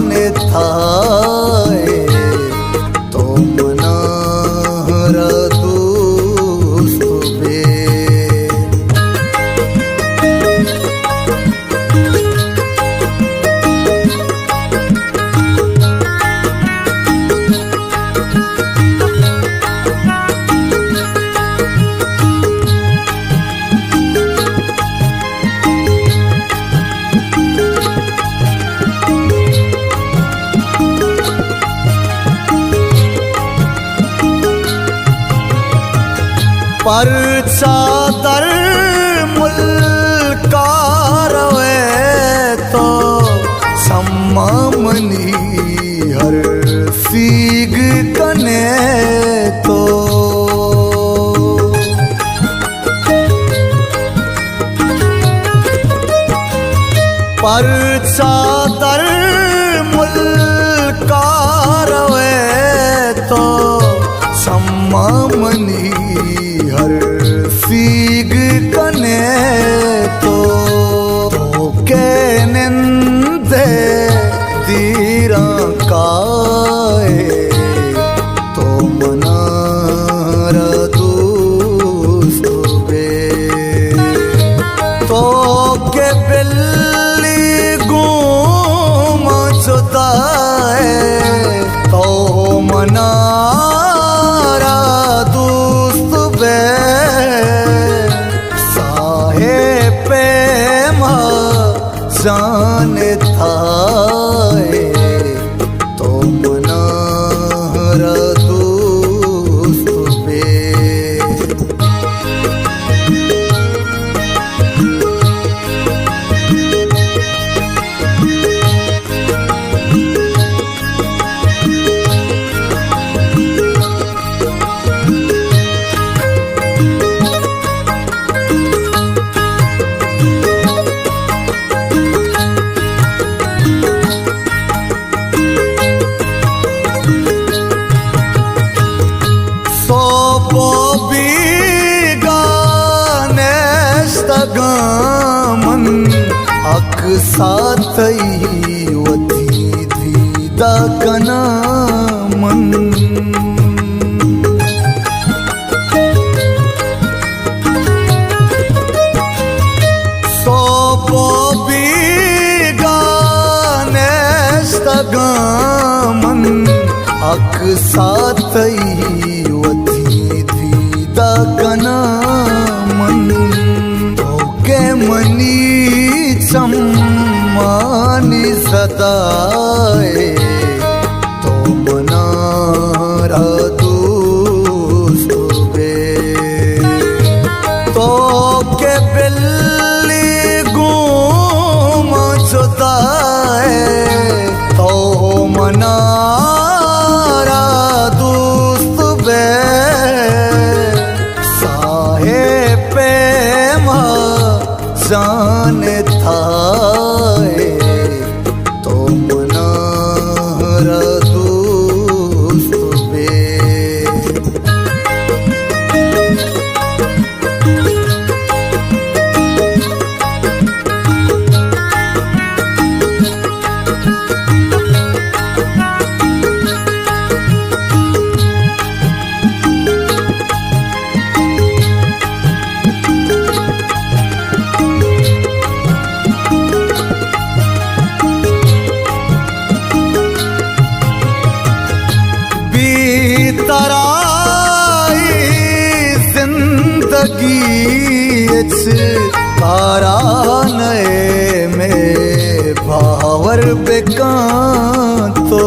जाने थाए तो मनारा दोस्त बे। पर चादर मुल्कार वे तो सम्मा मनी हर सीग कने तो। पर चादर मुल्कार वे तो सम्मा मनी हर सीग कने तो के निंदे दीरा काए तो मनारा दोस्त बे। तो के बिल्ली गुम जुदाए तो मनारा दोस्त बे। साहे पे जाने थाए तो मनारा दोस्त बे। गामन अक साथई वती दीदा कनामन। सो बोबी गाने गामन अक साथई वती दीदा कनामन। के मनी सम्मानी सदाए तो मनारा दोस्त बे। तो के बिल्ली गुम जुदाए तो मनारा दोस्त बे। साहे पे जाने थाए तो मनारा दोस्त बे। तराई जिंदगी तारा नए में भावर बेकांतो।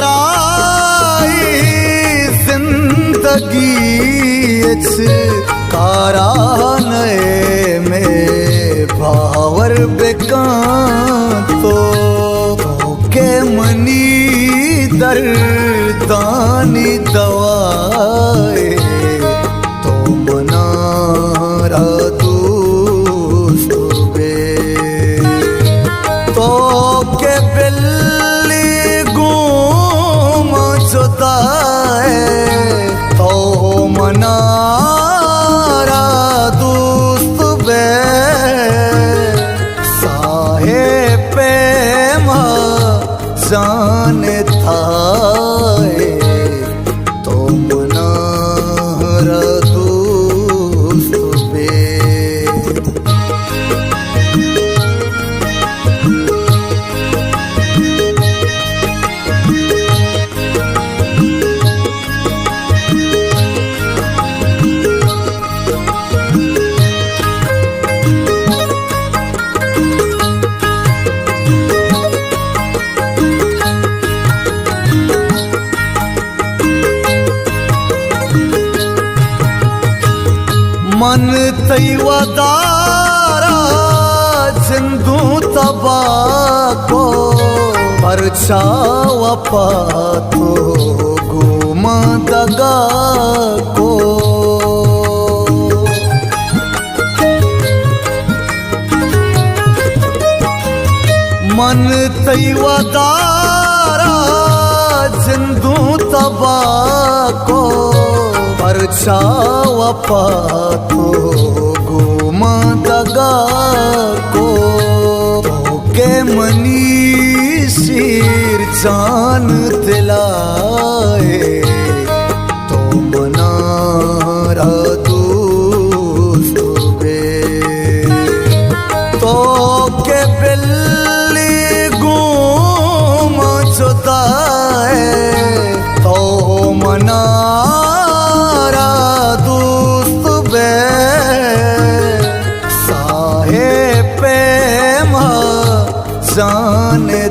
बीतराई जिंदगी तारा नए में भावर बेकांतो। के मनी दर्दानी दवाए तो मनारा दोस्त बे। तो के बिल्ली गुम जुदाए तो मनारा मन तैवदारा जिंदू तबाको परछावा पातो गुमा दगा को मन तैवदारा जिंदू तबाको परछावा पातो गुमा दगा को के मनी सिर जान दिलाए तो मनारा दोस्त बे तो के बिल्ली गुम जुदाए तो मनारा दोस्त बे साहे पे जाने